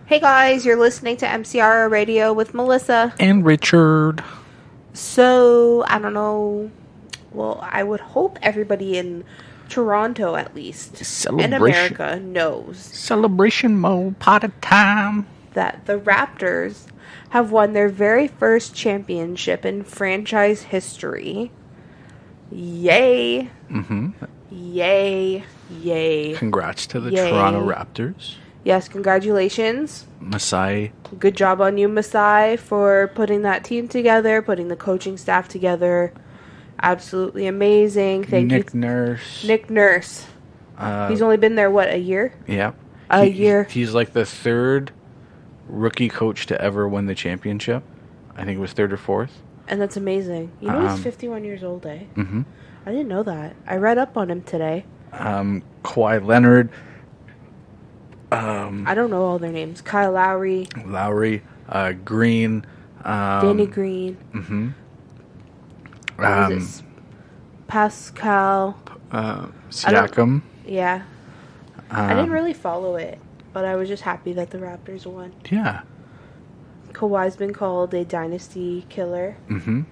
Hey guys, you're listening to M.C.R.O Radio with Melissa. And Richard. So, I don't know. Well, I would hope everybody in Toronto, at least, and America, knows. Celebration mode, party time. That the Raptors have won their very first championship in franchise history. Yay. Mm-hmm. Yay. Yay. Congrats to the Toronto Raptors. Yes, congratulations. Masai. Good job on you, Masai, for putting that team together, putting the coaching staff together. Absolutely amazing. Thank you. Nick Nurse. Nick Nurse. He's only been there, what, a year? Yeah. A year. He's like the third rookie coach to ever win the championship. I think it was third or fourth. And that's amazing. You know he's 51 years old, eh? Mm-hmm. I didn't know that. I read up on him today. Kawhi Leonard. I don't know all their names. Kyle Lowry. Green. Danny Green. Mm-hmm. What was this? Pascal. Siakam. Yeah. I didn't really follow it, but I was just happy that the Raptors won. Yeah. Kawhi's been called a dynasty killer. Mm-hmm.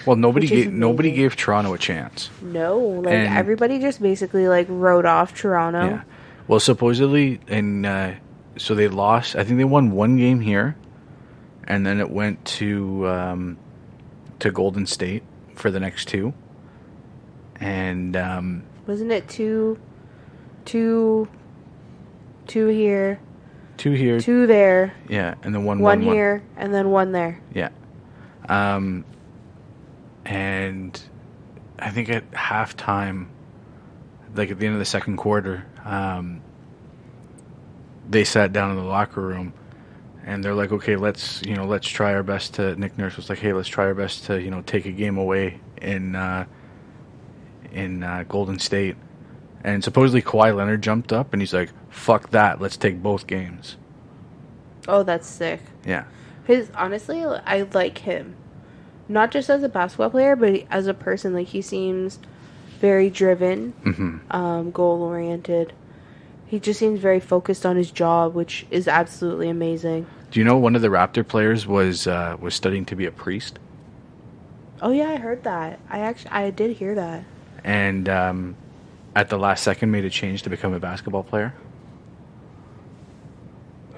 Well, nobody gave Toronto a chance. No, everybody just basically wrote off Toronto. Yeah. Well, supposedly, so they lost. I think they won one game here, and then it went to Golden State for the next two. And wasn't it two here, two there? Yeah, and then one here, and then one there. Yeah. And I think at halftime, at the end of the second quarter, they sat down in the locker room, and they're like, "Okay, let's try our best to." Nick Nurse was like, "Hey, let's try our best to take a game away in Golden State." And supposedly Kawhi Leonard jumped up and he's like, "Fuck that, let's take both games." Oh, that's sick. Yeah. Honestly, I like him. Not just as a basketball player, but as a person. He seems very driven, mm-hmm. Goal-oriented. He just seems very focused on his job, which is absolutely amazing. Do you know one of the Raptor players was studying to be a priest? Oh, yeah, I heard that. I did hear that. And at the last second made a change to become a basketball player.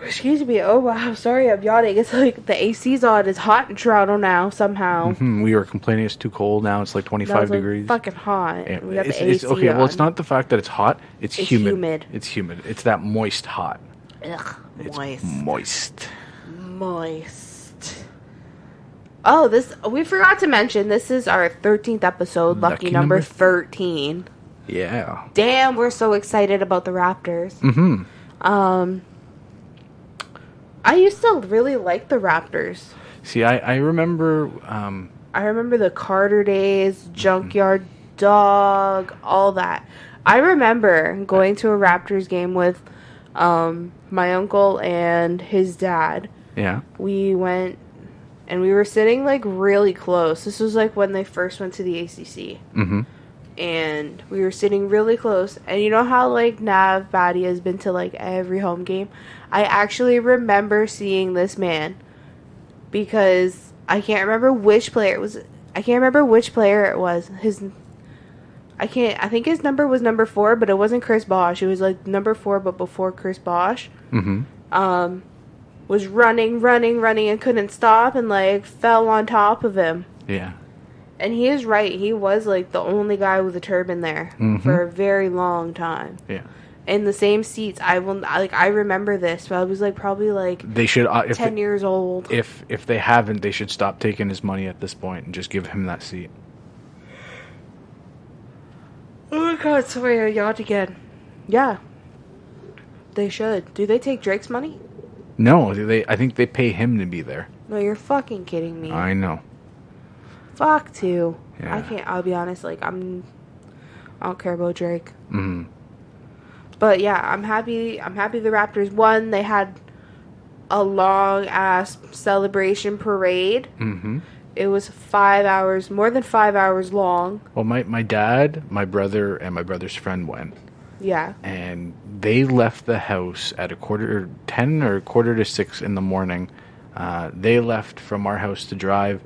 Excuse me. Oh, wow. Sorry, I'm yawning. It's the AC's on. It's hot in Toronto now, somehow. Mm-hmm. We were complaining it's too cold. Now it's 25 degrees. Fucking hot. Yeah, we got the AC okay, on. well, it's not the fact that it's hot. It's humid. It's humid. It's that moist hot. Ugh, moist. Moist. Oh, we forgot to mention, this is our 13th episode. Lucky number 13. Yeah. Damn, we're so excited about the Raptors. Mm-hmm. I used to really like the Raptors. See, I remember... I remember the Carter days, Junkyard Dog, all that. I remember going to a Raptors game with my uncle and his dad. Yeah. We went, and we were sitting, really close. This was, when they first went to the ACC. Mm-hmm. And we were sitting really close. And you know how, Nav Batty has been to, every home game? I actually remember seeing this man. Because I can't remember which player it was. I think his number was number 4, but it wasn't Chris Bosh. It was, number 4, but before Chris Bosh. Mm-hmm. Was running, and couldn't stop, and, fell on top of him. Yeah. And he is right. He was, the only guy with a turban there for a very long time. Yeah. In the same seats. I remember this. But I was, probably, they should, 10 years old. If they haven't, they should stop taking his money at this point and just give him that seat. Oh, my God. Sorry, I yawned again. Yeah. They should. Do they take Drake's money? No, I think they pay him to be there. No, you're fucking kidding me. I know. Fuck too. Yeah. I'll be honest, I don't care about Drake. Mm-hmm. But yeah, I'm happy the Raptors won. They had a long ass celebration parade. Mm-hmm. It was 5 hours, more than 5 hours long. Well, my dad, my brother, and my brother's friend went. Yeah. And they left the house at 10 or 5:45 in the morning. They left from our house to drive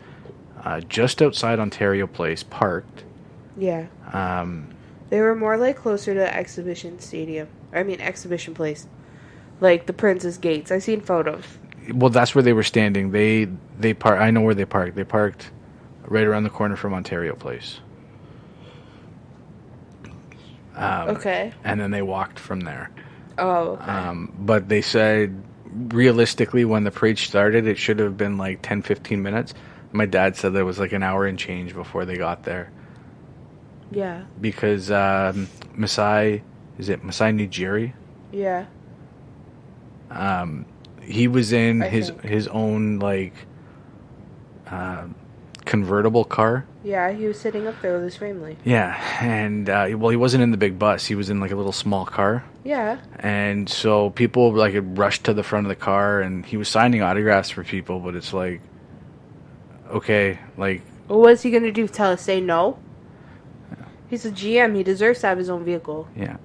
just outside Ontario Place, parked. Yeah. They were more like closer to Exhibition Place. Like the Princess Gates. I've seen photos. Well, that's where they were standing. They parked. I know where they parked. They parked right around the corner from Ontario Place. Okay. And then they walked from there. Oh, okay. But they said, realistically, when the parade started, it should have been like 10, 15 minutes. My dad said there was like an hour and change before they got there. Yeah. Because Masai Nijiri? Yeah. He was in his own like convertible car. Yeah, he was sitting up there with his family. Yeah, and he wasn't in the big bus. He was in like a little small car. Yeah. And so people like had rushed to the front of the car, and he was signing autographs for people. But it's like, okay, like, well, what's he gonna do? Say no? Yeah. He's a GM. He deserves to have his own vehicle. Yeah.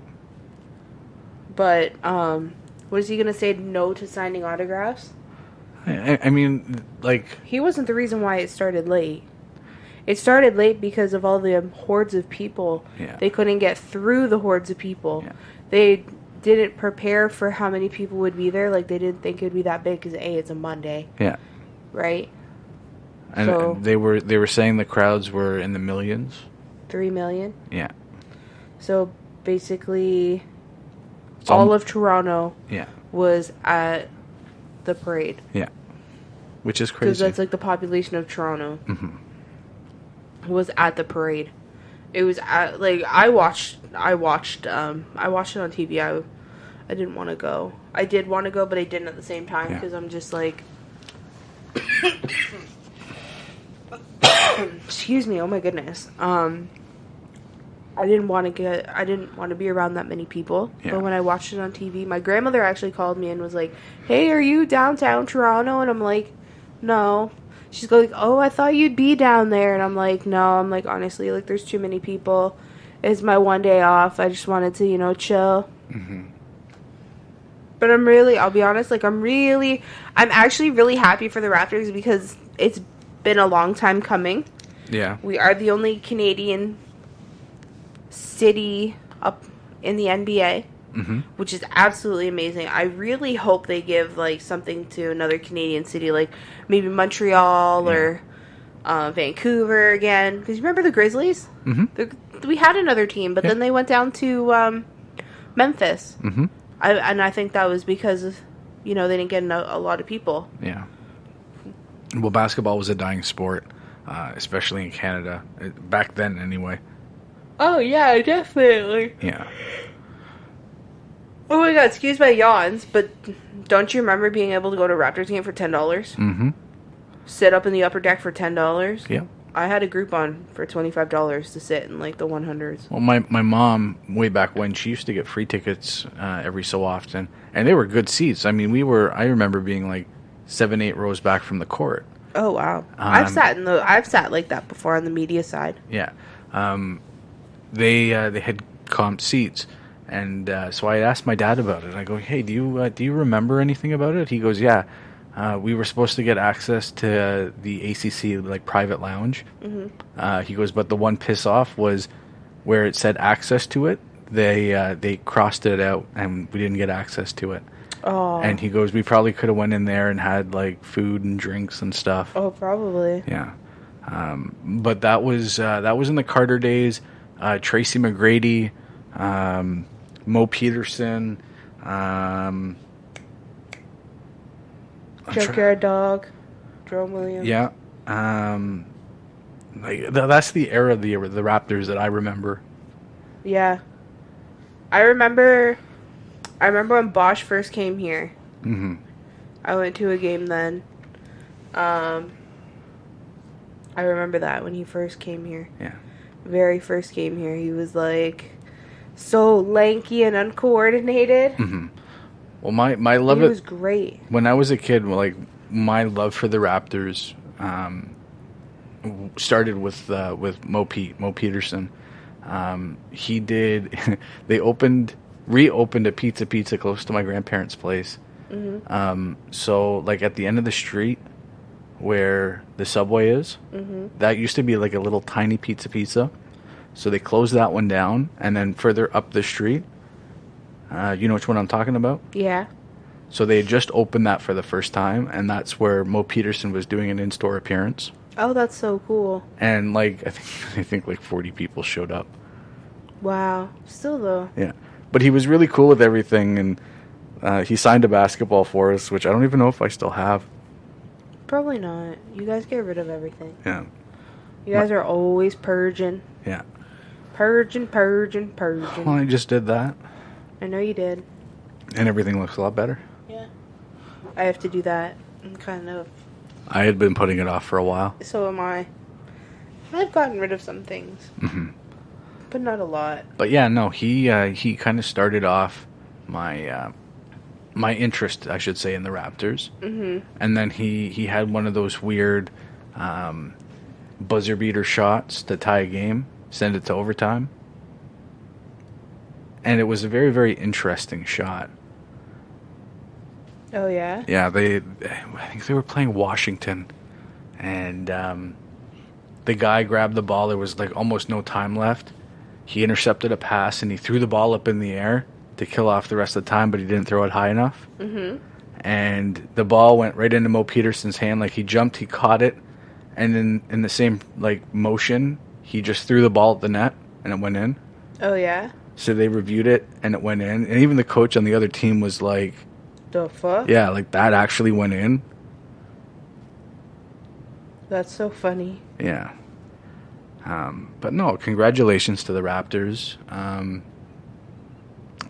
But what is he gonna say no to signing autographs? I mean, like... He wasn't the reason why it started late. It started late because of all the hordes of people. Yeah. They couldn't get through the hordes of people. Yeah. They didn't prepare for how many people would be there. Like, they didn't think it would be that big because, A, it's a Monday. Yeah. Right? And so, they were saying the crowds were in the millions. 3 million? Yeah. So, basically, all of Toronto was at the parade. Yeah. Which is crazy. Because that's like the population of Toronto. Mm-hmm. Was at the parade. It was at, like, I watched it on TV. I didn't want to go. I did want to go, but I didn't at the same time because I'm just like excuse me, oh my goodness. I didn't want to be around that many people. Yeah. But when I watched it on TV, my grandmother actually called me and was like, "Hey, are you downtown Toronto?" And I'm like, "No." She's like, "Oh, I thought you'd be down there." And I'm like, "No." I'm like, honestly, like, there's too many people. It's my one day off. I just wanted to, chill. Mm-hmm. But I'll be honest, like, I'm actually really happy for the Raptors because it's been a long time coming. Yeah. We are the only Canadian city up in the NBA, which is absolutely amazing. I really hope they give like something to another Canadian city, like maybe Montreal or Vancouver again. Because you remember the Grizzlies? Mm-hmm. We had another team, but then they went down to Memphis. Mm-hmm. I think that was because of, they didn't get a lot of people. Yeah. Well, basketball was a dying sport, especially in Canada back then, anyway. Oh, yeah, definitely. Yeah. Oh my god, excuse my yawns, but don't you remember being able to go to a Raptors game for $10? Mm-hmm. Sit up in the upper deck for $10? Yeah. I had a Groupon for $25 to sit in, like, the 100s. Well, my mom, way back when, she used to get free tickets every so often, and they were good seats. I mean, I remember being, like, 7, 8 rows back from the court. Oh, wow. I've sat like that before on the media side. Yeah. They had comped seats, and so I asked my dad about it. I go, "Hey, do you remember anything about it?" He goes, "Yeah, we were supposed to get access to the ACC like private lounge." Mm-hmm. He goes, "But the one piss off was where it said access to it. They crossed it out, and we didn't get access to it." Oh. And he goes, "We probably could have went in there and had like food and drinks and stuff." Oh, probably. Yeah. But that was in the Carter days. Tracy McGrady, Mo Peterson, Junkyard Dog, Jerome Williams. Yeah, that's the era of the Raptors that I remember. Yeah, I remember when Bosch first came here. Mm-hmm. I went to a game then. I remember that when he first came here. Yeah. Very first came here, he was like so lanky and uncoordinated. Mm-hmm. Well, my love was great. When I was a kid, like my love for the Raptors started with Mo Peterson. He did. They opened reopened a pizza close to my grandparents' place. So like at the end of the street where the Subway is, that used to be like a little tiny pizza. So they closed that one down, and then further up the street, you know which one I'm talking about? Yeah. So they had just opened that for the first time, and that's where Mo Peterson was doing an in-store appearance. Oh, that's so cool. And like I think like 40 people showed up. Wow. Still though. Yeah, but he was really cool with everything, and he signed a basketball for us, which I don't even know if I still have. Probably not. You guys get rid of everything. Yeah. You guys are always purging. Yeah. Purging. Well, I just did that. I know you did. And everything looks a lot better. Yeah. I have to do that. Kind of. I had been putting it off for a while. So am I. I've gotten rid of some things. But not a lot. But yeah, no, he kind of started off my my interest, I should say, in the Raptors. And then he had one of those weird buzzer beater shots to tie a game, send it to overtime. And it was a very, very interesting shot. Oh, yeah? Yeah, I think they were playing Washington. And the guy grabbed the ball. There was like almost no time left. He intercepted a pass, and he threw the ball up in the air to kill off the rest of the time, but he didn't throw it high enough. And the ball went right into Mo Peterson's hand. Like, he jumped, he caught it, and then in the same like motion, he just threw the ball at the net, and it went in. Oh, yeah? So they reviewed it, and it went in. And even the coach on the other team was like, the fuck? yeah, like that actually went in. That's so funny. Yeah. But no, congratulations to the Raptors.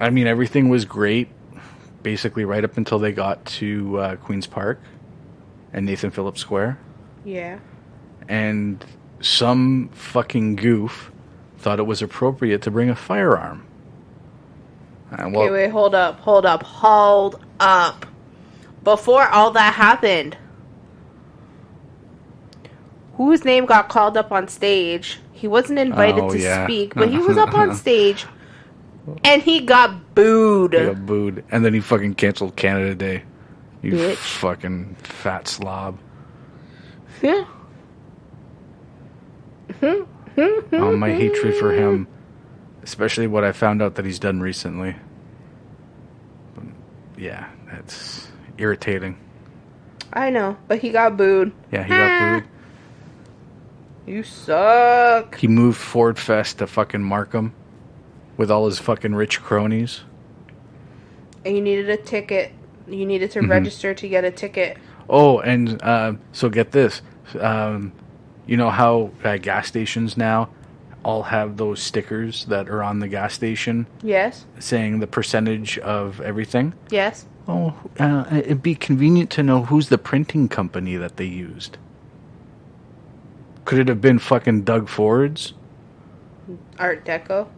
I mean, everything was great, basically right up until they got to Queen's Park and Nathan Phillips Square. Yeah. And some fucking goof thought it was appropriate to bring a firearm. Okay, wait, hold up. Before all that happened, whose name got called up on stage? He wasn't invited to speak, but he was up on stage, and he got booed. He got booed, and then he fucking canceled Canada Day. You bitch. Fucking fat slob. Yeah. My hatred for him, especially what I found out that he's done recently. Yeah, that's irritating. I know, but he got booed. Yeah, he got booed. You suck. He moved Ford Fest to fucking Markham with all his fucking rich cronies. And you needed a ticket. You needed to register to get a ticket. Oh, and so get this. You know how gas stations now all have those stickers that are on the gas station? Yes. Saying the percentage of everything? Yes. Oh, it'd be convenient to know who's the printing company that they used. Could it have been fucking Doug Ford's? Art Deco.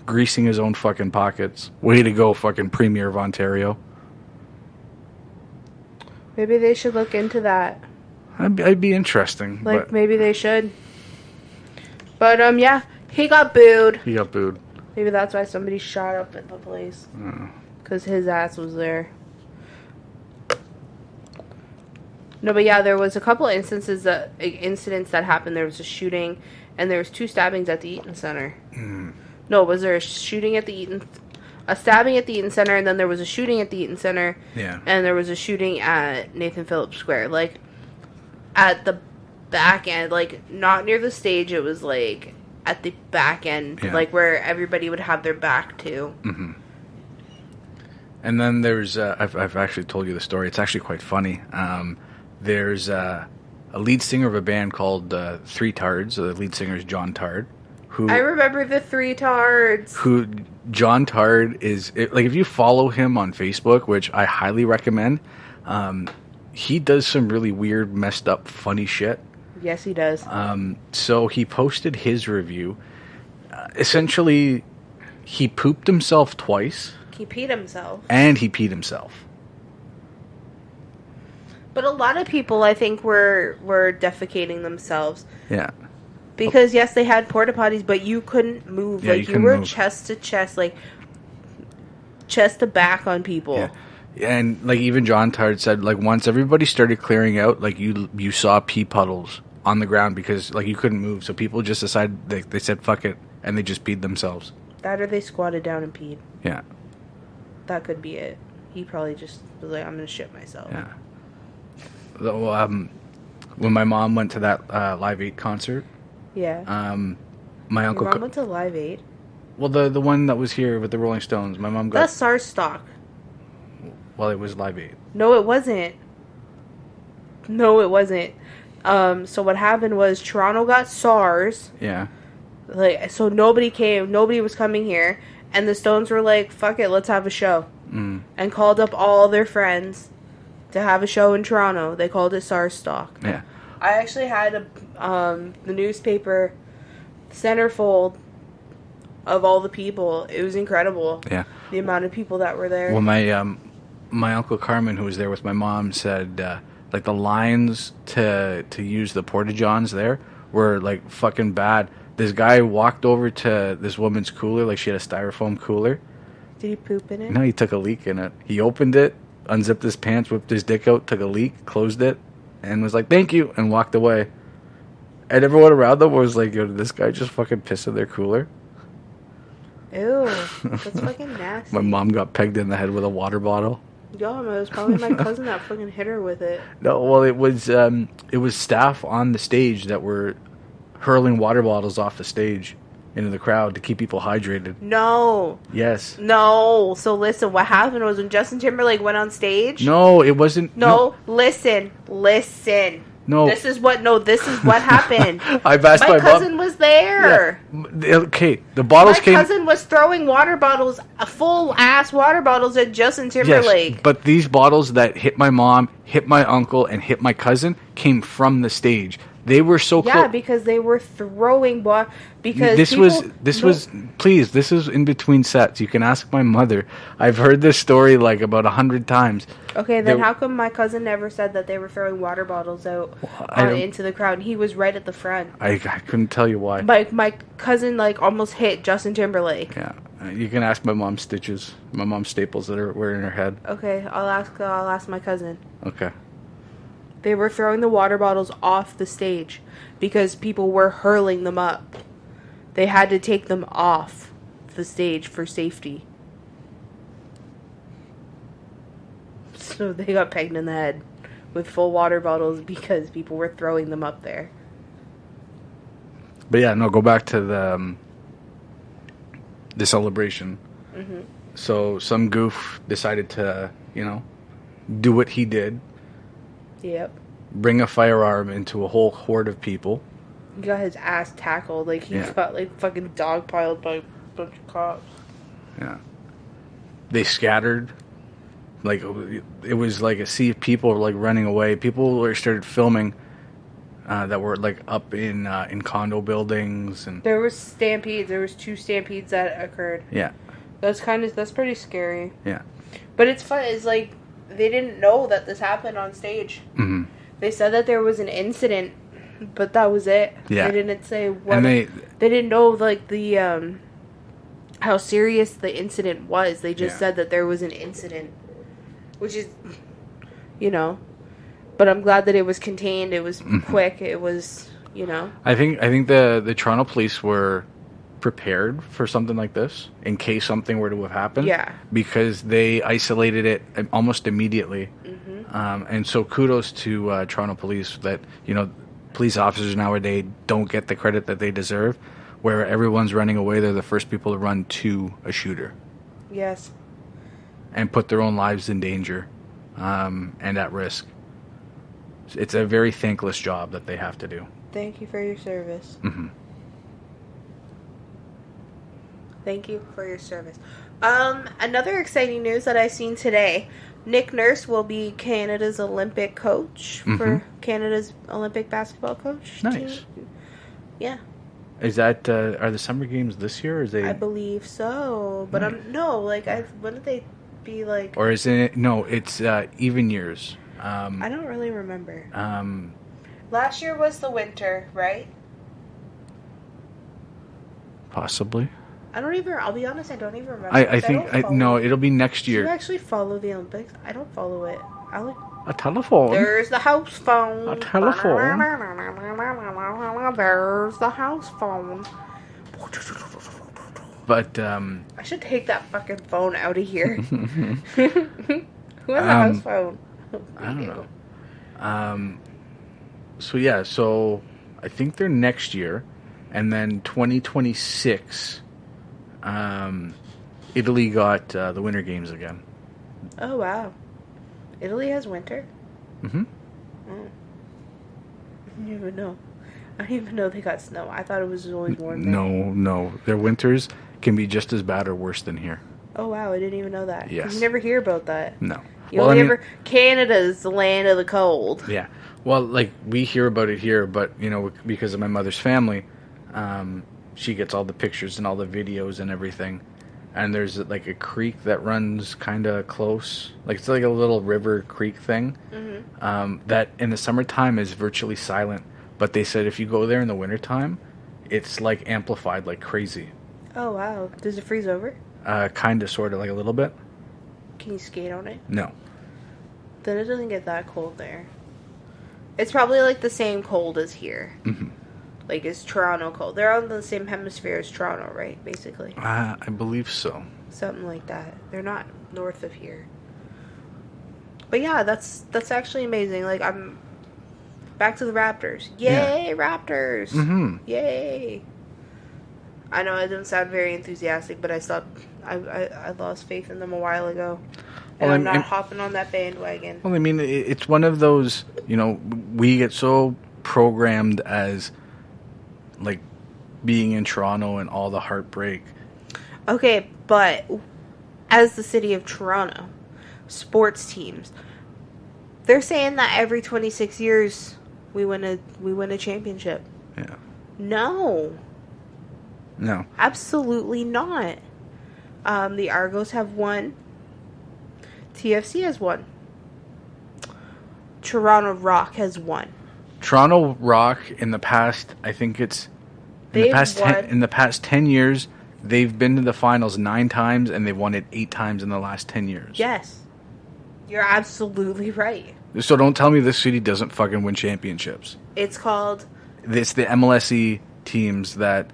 Greasing his own fucking pockets. Way to go, fucking Premier of Ontario. Maybe they should look into that. I'd be interesting. Like, maybe they should. But, yeah, he got booed. He got booed. Maybe that's why somebody shot up at the place. Because his ass was there. No, but yeah, there was a couple of incidents that happened. There was a shooting, and there was 2 stabbings at the Eaton Center. No, was there a stabbing at the Eaton Center, and then there was a shooting at the Eaton Center. Yeah. And there was a shooting at Nathan Phillips Square, like at the back end, like not near the stage. It was like at the back end, like where everybody would have their back to. And then there's I've actually told you the story. It's actually quite funny. There's a lead singer of a band called Three Tards. The lead singer is John Tard. Who I remember the Three Tards. Who John Tard is, like, if you follow him on Facebook, which I highly recommend, he does some really weird, messed up, funny shit. Yes, he does. So he posted his review. Essentially, he pooped himself twice. He peed himself. And he peed himself. But a lot of people, I think, were defecating themselves. Yeah. Because yes, they had porta potties, but you couldn't move. Yeah, like you you couldn't were move. chest to chest, like chest to back on people. Yeah. And like even John Tard said, like once everybody started clearing out, like you saw pee puddles on the ground because like you couldn't move, so people just decided they said fuck it and they just peed themselves. That or they squatted down and peed. Yeah. That could be it. He probably just was like, I'm gonna shit myself. Yeah. Though, when my mom went to that Live 8 concert, Yeah. my Your uncle. mom went to Live 8? Well, the one that was here with the Rolling Stones. My mom got. That's SARS stock. Well, it was Live 8. No, it wasn't. No, it wasn't. So what happened was Toronto got SARS. Yeah. Like, so nobody came. Nobody was coming here. And the Stones were like, fuck it, let's have a show. And called up all their friends to have a show in Toronto. They called it SARS stock. Yeah. I actually had the newspaper centerfold of all the people. It was incredible. Yeah. The amount of people that were there. Well, my uncle Carmen, who was there with my mom, said like the lines to use the porta johns there were like fucking bad. This guy walked over to this woman's cooler, like she had a styrofoam cooler. Did he poop in it? No, he took a leak in it. He opened it, unzipped his pants, whipped his dick out, took a leak, closed it, and was like, "Thank you," and walked away. And everyone around them was like, "Yo, did this guy just fucking piss in their cooler?" Ew, that's fucking nasty. My mom got pegged in the head with a water bottle. Yo, it was probably my cousin that fucking hit her with it. No, well, it was staff on the stage that were hurling water bottles off the stage into the crowd to keep people hydrated. No. Yes. No. So listen, what happened was when Justin Timberlake went on stage. No, it wasn't. No. Listen. No. This is what happened. I've asked my my cousin was there. Yeah. Okay, the bottles My came. cousin was throwing water bottles, full ass water bottles at Justin Timberlake. Yes, but these bottles that hit my mom, hit my uncle, and hit my cousin came from the stage. They were so close. Yeah, because they were throwing because this was in between sets. You can ask my mother. I've heard this story like about 100 times. Okay, then how come my cousin never said that they were throwing water bottles out into the crowd? He was right at the front. I couldn't tell you why. My cousin like almost hit Justin Timberlake. Yeah, you can ask my mom's stitches, my mom's staples that were in her head. Okay, I'll ask my cousin. Okay. They were throwing the water bottles off the stage because people were hurling them up. They had to take them off the stage for safety. So they got pegged in the head with full water bottles because people were throwing them up there. But yeah, no, go back to the celebration. Mm-hmm. So some goof decided to, do what he did. Yep. Bring a firearm into a whole horde of people. He got his ass tackled. Like, he got, like, fucking dogpiled by a bunch of cops. Yeah. They scattered. Like, it was like a sea of people, like, running away. People started filming that were, like, up in condo buildings. And there was stampedes. There was 2 stampedes that occurred. Yeah. That's pretty scary. Yeah. But it's fun. It's like, they didn't know that this happened on stage. Mm-hmm. They said that there was an incident, but that was it. Yeah. They didn't say what. And they didn't know like the how serious the incident was. They just said that there was an incident, which is, But I'm glad that it was contained. It was quick. It was, I think the Toronto police were prepared for something like this in case something were to have happened. Yeah. Because they isolated it almost immediately. Mm-hmm. And so kudos to Toronto police that, police officers nowadays don't get the credit that they deserve. Where everyone's running away, they're the first people to run to a shooter. Yes. And put their own lives in danger and at risk. It's a very thankless job that they have to do. Thank you for your service. Mm-hmm. Thank you for your service. Another exciting news that I've seen today. Nick Nurse will be Canada's Olympic coach for Canada's Olympic basketball coach. Nice. Team. Yeah. Is that are the summer games this year? Or is they? I believe so, but nice. Wouldn't they be like? Or is it? No, it's even years. I don't really remember. Last year was the winter, right? Possibly. I'll be honest, I don't even remember. I think no, it'll be next Do you year. actually follow the Olympics? I don't follow it. I like. A telephone. There's the house phone. A telephone. There's the house phone. But I should take that fucking phone out of here. Who has a house phone? I don't know. So yeah, so I think they're next year, and then 2026. Italy got the Winter Games again. Oh wow, Italy has winter. Mm-hmm. Oh. I didn't even know. I didn't even know they got snow. I thought it was always warm. No, their winters can be just as bad or worse than here. Oh wow, I didn't even know that. Yes. You never hear about that. No. Canada's the land of the cold. Yeah. Well, like, we hear about it here, but, you know, because of my mother's family, she gets all the pictures and all the videos and everything. And there's, like, a creek that runs kind of close. Like, it's like a little river creek thing. Mm-hmm. That in the summertime is virtually silent. But they said if you go there in the wintertime, it's, like, amplified like crazy. Oh, wow. Does it freeze over? Kind of, sort of, like a little bit. Can you skate on it? No. Then it doesn't get that cold there. It's probably like the same cold as here. Mm-hmm. Like, it's Toronto cold. They're on the same hemisphere as Toronto, right? Basically. I believe so. Something like that. They're not north of here. But yeah, that's actually amazing. Like, I'm back to the Raptors. Yay, yeah. Raptors! Mm-hmm. Yay! I know it doesn't sound very enthusiastic, but I lost faith in them a while ago. And I'm not hopping on that bandwagon. Well, I mean, it's one of those, you know, we get so programmed as, like, being in Toronto and all the heartbreak. Okay, but as the city of Toronto, sports teams, they're saying that every 26 years we win a championship. Yeah. No. Absolutely not. The Argos have won. TFC has won. Toronto Rock has won. Toronto Rock in the past, I think it's in the past 10 years, they've been to the finals 9 times and they've won it 8 times in the last 10 years. Yes. You're absolutely right. So don't tell me this city doesn't fucking win championships. It's called... It's the MLSE teams that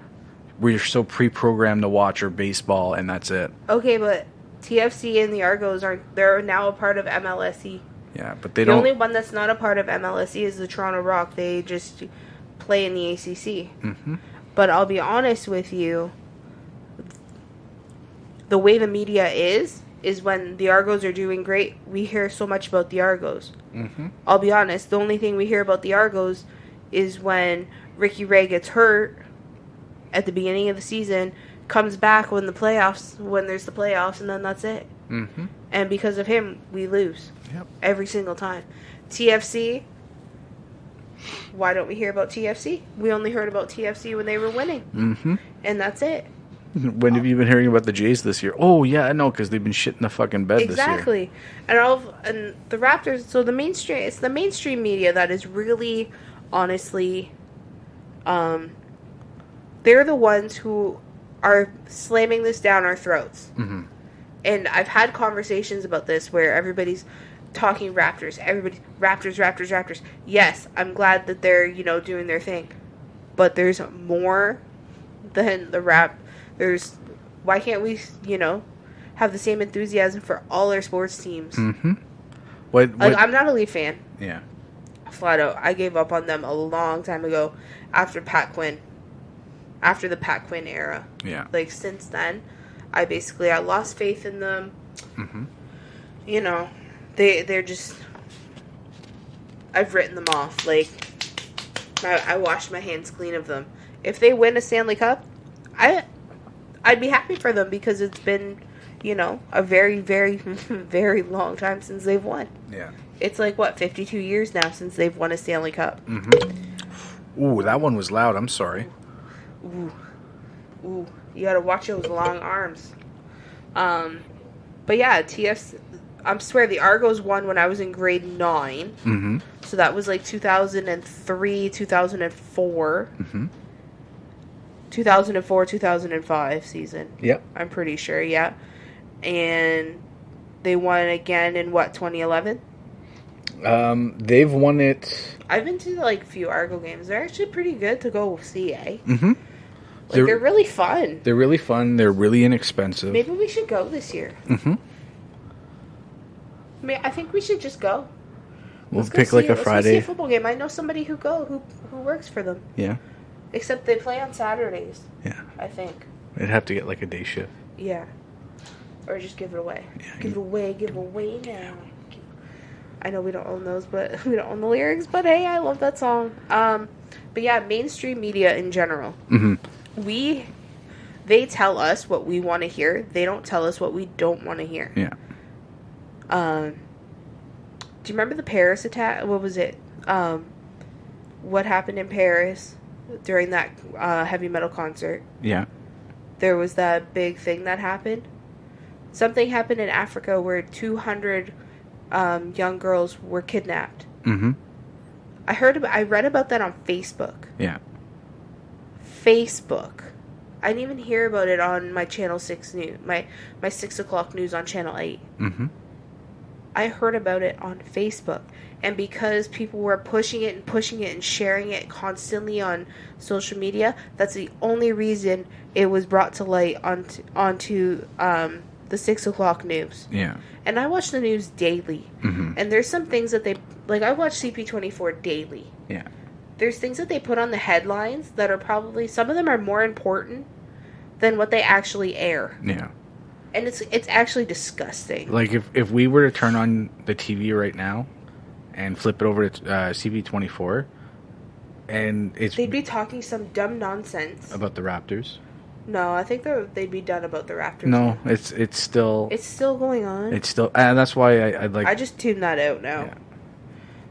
we're so pre-programmed to watch, or baseball, and that's it. Okay, but TFC and the Argos they're now a part of MLSE. Yeah, but they don't... The only one that's not a part of MLSE is the Toronto Rock. They just play in the ACC. Mm-hmm. But I'll be honest with you, the way the media is when the Argos are doing great, we hear so much about the Argos. Mm-hmm. I'll be honest, the only thing we hear about the Argos is when Ricky Ray gets hurt at the beginning of the season, comes back when there's the playoffs, and then that's it. Mm-hmm. And because of him, we lose. Yep. Every single time. TFC, why don't we hear about TFC? We only heard about TFC when they were winning. Mm-hmm. And that's it. When have you been hearing about the Jays this year? Oh, yeah, I know, because they've been shitting the fucking bed this year. Exactly. And the Raptors, so it's the mainstream media that is really, honestly, they're the ones who are slamming this down our throats. Mm-hmm. And I've had conversations about this where everybody's talking Raptors. Everybody's Raptors. Yes, I'm glad that they're, doing their thing. But there's more than the rap. Why can't we, have the same enthusiasm for all our sports teams? Mm-hmm. I'm not a Leaf fan. Yeah. Flat out. I gave up on them a long time ago after Pat Quinn. After the Pat Quinn era. Yeah. Like, since then, I lost faith in them. Mm-hmm. They're just... I've written them off. Like, I washed my hands clean of them. If they win a Stanley Cup, I'd be happy for them because it's been, a very, very, very long time since they've won. Yeah. It's like, 52 years now since they've won a Stanley Cup. Mm-hmm. Ooh, that one was loud. I'm sorry. Ooh. You gotta watch those long arms. But yeah, TFC... I swear, the Argos won when I was in grade 9. Mm-hmm. So that was like 2003, 2004. Mm-hmm. 2004, 2005 season. Yep. I'm pretty sure, yeah. And they won again in what, 2011? They've won it. I've been to like a few Argo games. They're actually pretty good to go see, eh? Mm-hmm. Like they're really fun. They're really fun. They're really inexpensive. Maybe we should go this year. Mm-hmm. I think we should just go. We'll pick like a Friday. Let's go see a football game. I know somebody who works for them. Yeah. Except they play on Saturdays. Yeah. I think. They'd have to get like a day shift. Yeah. Or just give it away. Yeah, give it away now. I know we don't own those, but we don't own the lyrics. But hey, I love that song. But yeah, mainstream media in general. Mm-hmm. They tell us what we want to hear. They don't tell us what we don't want to hear. Yeah. Do you remember the Paris attack? What was it? What happened in Paris during that heavy metal concert? Yeah. There was that big thing that happened. Something happened in Africa where 200 young girls were kidnapped. Mm-hmm. I read about that on Facebook. Yeah. Facebook. I didn't even hear about it on my Channel 6 news, my 6 o'clock news on Channel 8. Mm-hmm. I heard about it on Facebook. And because people were pushing it and sharing it constantly on social media, that's the only reason it was brought to light onto the 6 o'clock news. Yeah. And I watch the news daily. Mm-hmm. And there's some things that I watch CP24 daily. Yeah. There's things that they put on the headlines that are probably, some of them are more important than what they actually air. Yeah. And it's actually disgusting. Like if we were to turn on the TV right now and flip it over to CP24, and they'd be talking some dumb nonsense about the Raptors. No, I think they'd be done about the Raptors. No, it's still going on. It's still, and that's why I like. I just tuned that out now. Yeah.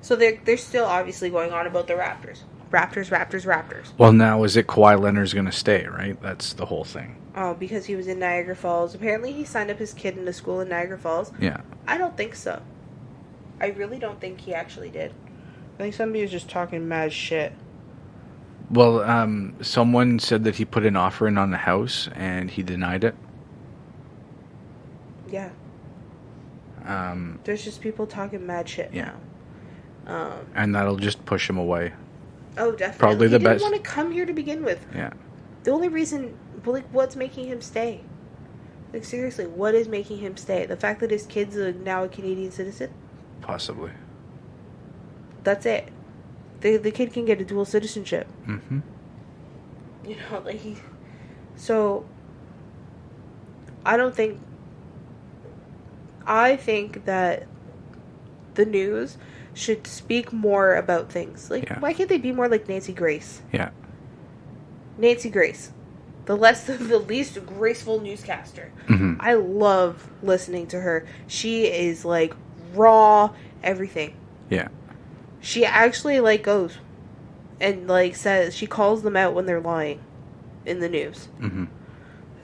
So they're still obviously going on about the Raptors. Raptors. Well, now is it Kawhi Leonard's going to stay? Right, that's the whole thing. Oh, because he was in Niagara Falls. Apparently, he signed up his kid in a school in Niagara Falls. Yeah. I don't think so. I really don't think he actually did. I think somebody was just talking mad shit. Well, someone said that he put an offer in on the house and he denied it. Yeah. There's just people talking mad shit now. And that'll just push him away. Oh, definitely. Probably the best. He didn't want to come here to begin with. Yeah. The only reason, what's making him stay? Like, seriously, what is making him stay? The fact that his kid's now a Canadian citizen? Possibly. That's it. The kid can get a dual citizenship. Mm-hmm. You know, like So, I think that the news should speak more about things. Like, why can't they be more like Nancy Grace? Yeah. Nancy Grace. The least graceful newscaster. Mm-hmm. I love listening to her. She is, like, raw, everything. Yeah. She actually, like, goes and, like, says, she calls them out when they're lying in the news. Mm-hmm.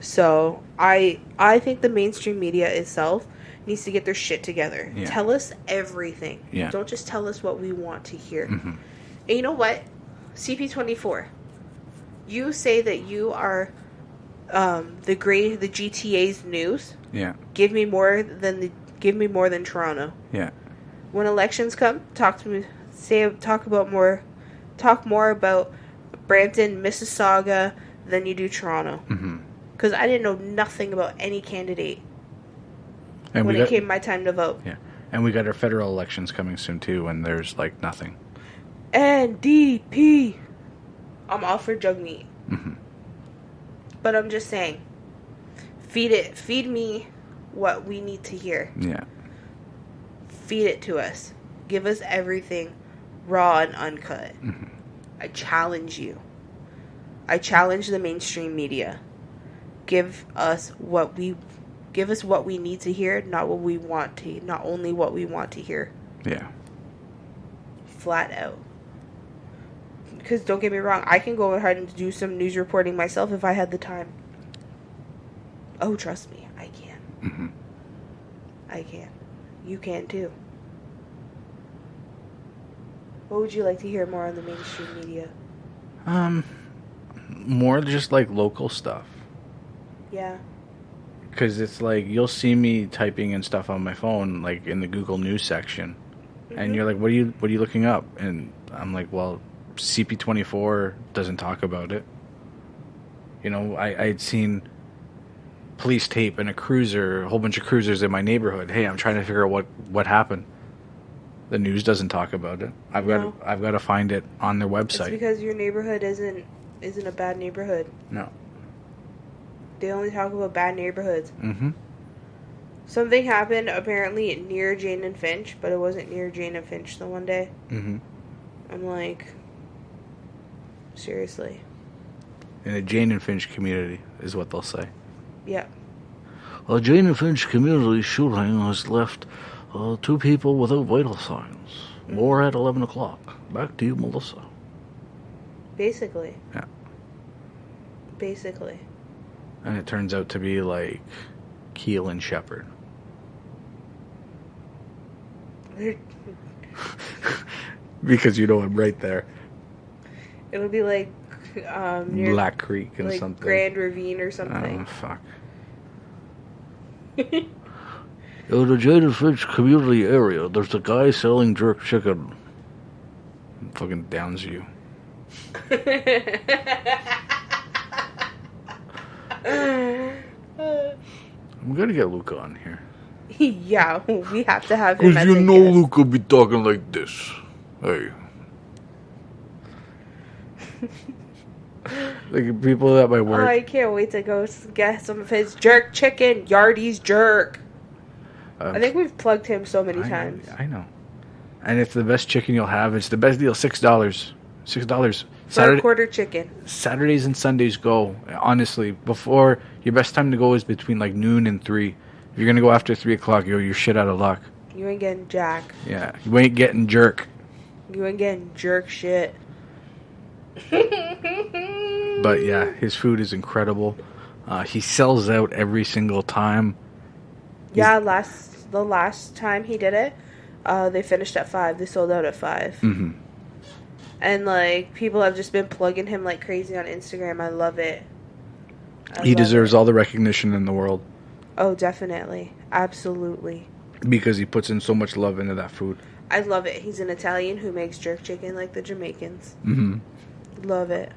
So, I think the mainstream media itself needs to get their shit together. Yeah. Tell us everything. Yeah. Don't just tell us what we want to hear. Mm-hmm. And you know what? CP24. You say that you are the GTA's news. Yeah. Give me more than Toronto. Yeah. When elections come, talk more about Brampton, Mississauga than you do Toronto. Because I didn't know nothing about any candidate when it came my time to vote. Yeah. And we got our federal elections coming soon too, and there's like nothing. NDP. I'm all for jug meat. Mm-hmm. But I'm just saying, feed me what we need to hear. Yeah. Feed it to us. Give us everything raw and uncut. Mm-hmm. I challenge you. I challenge the mainstream media. Give us what we need to hear, not only what we want to hear. Yeah. Flat out. Because don't get me wrong, I can go ahead and do some news reporting myself if I had the time. Oh, trust me, I can. Mm-hmm. I can. You can too. What would you like to hear more on the mainstream media? more just like local stuff. Yeah. Because it's like you'll see me typing in stuff on my phone, like in the Google News section, and you're like, "What are you looking up?" And I'm like, "Well, CP24 doesn't talk about it." You know, I'd seen police tape and a cruiser, a whole bunch of cruisers in my neighborhood. Hey, I'm trying to figure out what happened. The news doesn't talk about it. I've got to find it on their website. It's because your neighborhood isn't a bad neighborhood. No. They only talk about bad neighborhoods. Mm-hmm. Something happened apparently near Jane and Finch, but it wasn't near Jane and Finch the one day. Mm-hmm. I'm like, seriously. In a Jane and Finch community is what they'll say. Yeah. A Jane and Finch community shooting has left 2 people without vital signs. More at 11 o'clock. Back to you, Melissa. Basically. Yeah. Basically. And it turns out to be like Keel and Shepherd. Because you know I'm right there. It'll be like near Black Creek and like something. Grand Ravine or something. Oh, fuck. In the Jane and Finch community area, there's a guy selling jerk chicken. Fucking downs you. I'm gonna get Luca on here. Yeah, we have to have him. Because you know Luca be talking like this. Hey. Like people at my work. Oh, I can't wait to go get some of his jerk chicken. Yardy's jerk. I think we've plugged him so many times. I know. And it's the best chicken you'll have. It's the best deal. $6. $6. For a quarter chicken. Saturdays and Sundays go. Honestly, before your best time to go is between like noon and 3. If you're gonna go after 3 o'clock, you're shit out of luck. You ain't getting jack. Yeah, you ain't getting jerk. You ain't getting jerk shit. But yeah, his food is incredible. He sells out every single time. Yeah, the last time he did it, they finished at 5. They sold out at 5. Mm-hmm. And like people have just been plugging him like crazy on Instagram. I love it. He deserves all the recognition in the world. Oh, definitely. Absolutely. Because he puts in so much love into that food. I love it. He's an Italian who makes jerk chicken like the Jamaicans. Mm-hmm. Love it.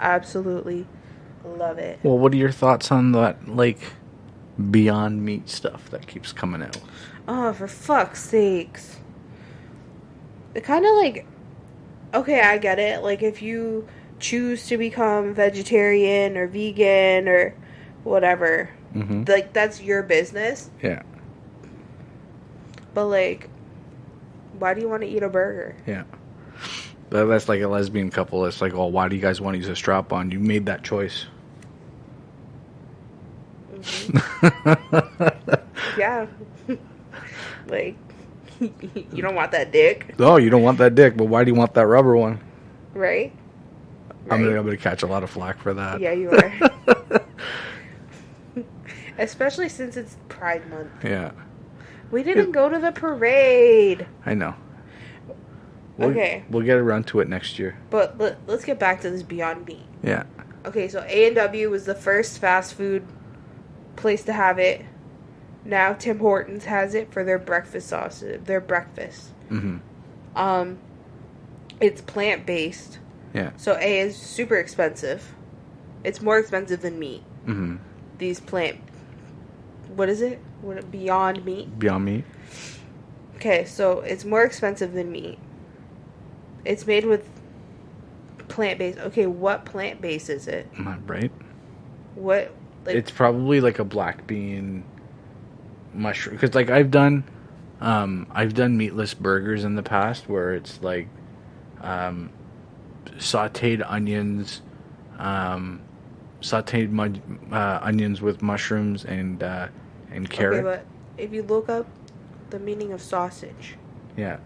Absolutely love it. Well, what are your thoughts on that, like, Beyond Meat stuff that keeps coming out? Oh, for fuck's sakes. It kind of like... Okay, I get it. Like, if you choose to become vegetarian or vegan or whatever... Mm-hmm. Like, that's your business. Yeah. But, like, why do you want to eat a burger? Yeah. But that's like a lesbian couple. It's like, oh, why do you guys want to use a strap-on? You made that choice. Mm-hmm. Yeah. Like, you don't want that dick. No, you don't want that dick, but why do you want that rubber one? Right? I'm gonna catch a lot of flack for that. Yeah, you are. Especially since it's Pride Month. Yeah. We didn't go to the parade. I know. Okay. We'll get around to it next year. But let's get back to this Beyond Meat. Yeah. Okay, so A&W was the first fast food place to have it. Now Tim Hortons has it for their breakfast sausage. Their breakfast. Mm-hmm. It's plant-based. Yeah. So A is super expensive. It's more expensive than meat. Mm-hmm. These what is it? Beyond Meat? Beyond Meat. Okay, so it's more expensive than meat. It's made with plant-based. Okay, what plant-based is it? Right. What? Like, it's probably like a black bean mushroom. Because like I've done meatless burgers in the past where it's like sautéed onions, onions with mushrooms and carrot. Okay, but if you look up the meaning of sausage. Yeah.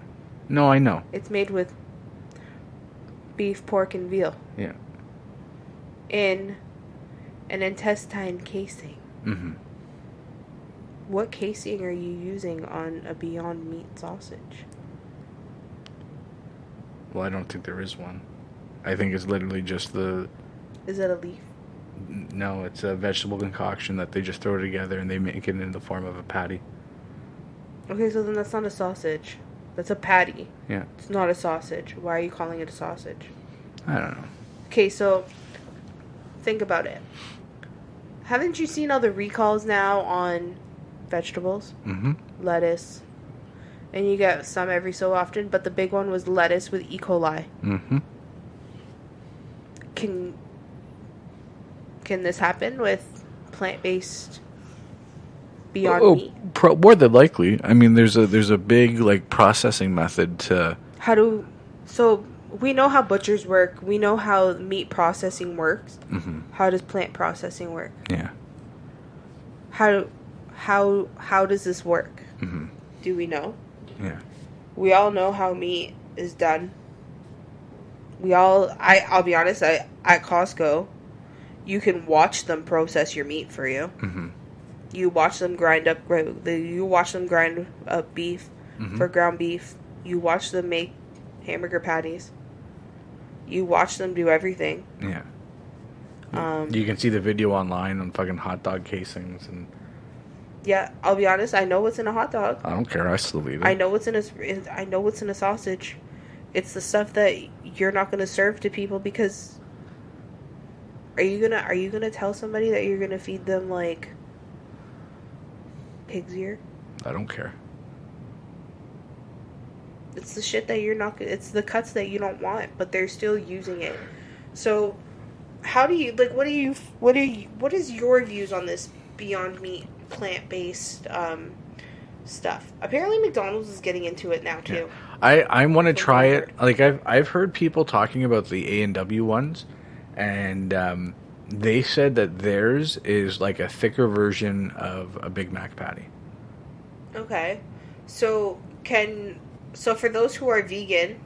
No, I know. It's made with beef, pork, and veal. Yeah. In an intestine casing. Mm-hmm. What casing are you using on a Beyond Meat sausage? Well, I don't think there is one. I think it's literally just the Is it a leaf? No, it's a vegetable concoction that they just throw together and they make it in the form of a patty. Okay, so then that's not a sausage. That's a patty. Yeah. It's not a sausage. Why are you calling it a sausage? I don't know. Okay, so think about it. Haven't you seen all the recalls now on vegetables? Mm-hmm. Lettuce. And you get some every so often, but the big one was lettuce with E. coli. Mm-hmm. Can this happen with plant-based Beyond Meat? More than likely. I mean, there's a big like processing method to. So we know how butchers work. We know how meat processing works. Mm-hmm. How does plant processing work? Yeah. How does this work? Mm-hmm. Do we know? Yeah. We all know how meat is done. I'll be honest, at Costco, you can watch them process your meat for you. Mm-hmm. You watch them grind up beef Mm-hmm. for ground beef. You watch them make hamburger patties. You watch them do everything. Yeah. You can see the video online on fucking hot dog casings and. Yeah, I'll be honest. I know what's in a hot dog. I don't care. I still eat it. I know what's in a sausage. It's the stuff that you're not going to serve to people because. Are you gonna tell somebody that you're gonna feed them like pig's ear? I don't care. It's the shit that you're not. It's the cuts that you don't want, but they're still using it. So, how do you like? What is your views on this Beyond Meat plant-based stuff? Apparently, McDonald's is getting into it now too. Yeah. I want to try it. Like I've heard people talking about the A&W ones, and they said that theirs is like a thicker version of a Big Mac patty. Okay, so for those who are vegan,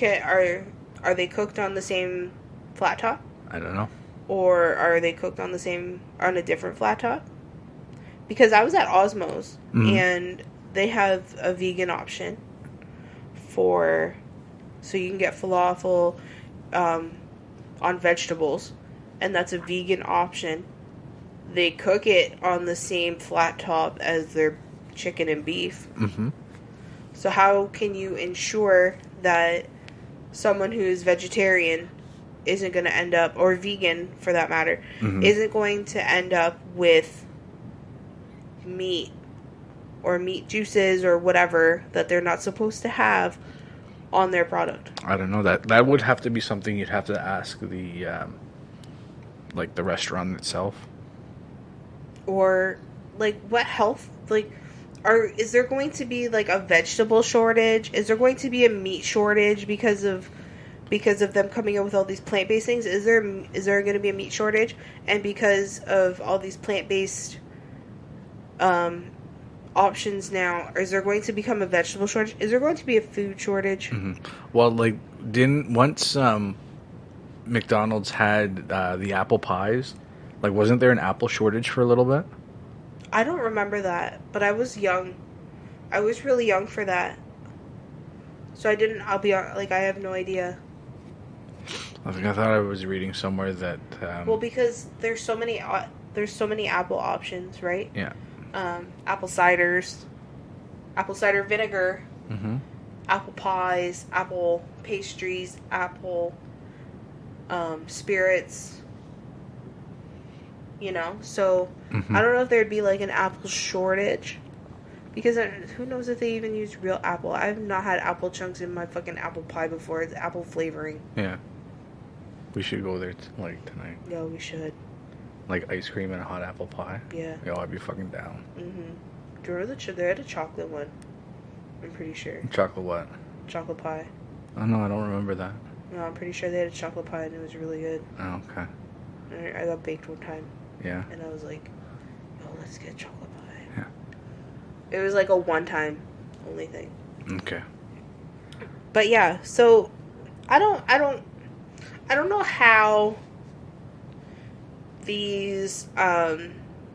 are they cooked on the same flat top? I don't know. Or are they cooked on a different flat top? Because I was at Osmo's and they have a vegan option so you can get falafel on vegetables, and that's a vegan option. They cook it on the same flat top as their chicken and beef. Mm-hmm. So how can you ensure that someone who's vegetarian isn't going to end up, or vegan for that matter, isn't going to end up with meat or meat juices or whatever that they're not supposed to have on their product? I don't know. That would have to be something you'd have to ask the restaurant itself. Or like what health is there going to be like a vegetable shortage? Is there going to be a meat shortage because of them coming up with all these plant-based things? Is there going to be a meat shortage? And because of all these plant-based options now, is there going to become a vegetable shortage? Is there going to be a food shortage? Mm-hmm. Well, like once McDonald's had the apple pies, like wasn't there an apple shortage for a little bit? I don't remember that, but I was young. I was really young for that. So I have no idea. I thought I was reading somewhere that well, because there's so many apple options, right? Yeah. Apple ciders, apple cider vinegar, apple pies, apple pastries, apple spirits. So I don't know if there'd be like an apple shortage, because who knows if they even use real apple. I've not had apple chunks in my fucking apple pie before. It's apple flavoring. Yeah. We should go there tonight. Yeah, we should. Like ice cream and a hot apple pie. Yeah. Yo, I'd be fucking down. Do you remember they had a chocolate one? I'm pretty sure. Chocolate what? Chocolate pie. Oh no, I don't remember that. No, I'm pretty sure they had a chocolate pie and it was really good. Oh, okay. I got baked one time. Yeah. And I was like, "Yo, let's get chocolate pie." Yeah. It was like a one-time only thing. Okay. But yeah, so I don't know how these I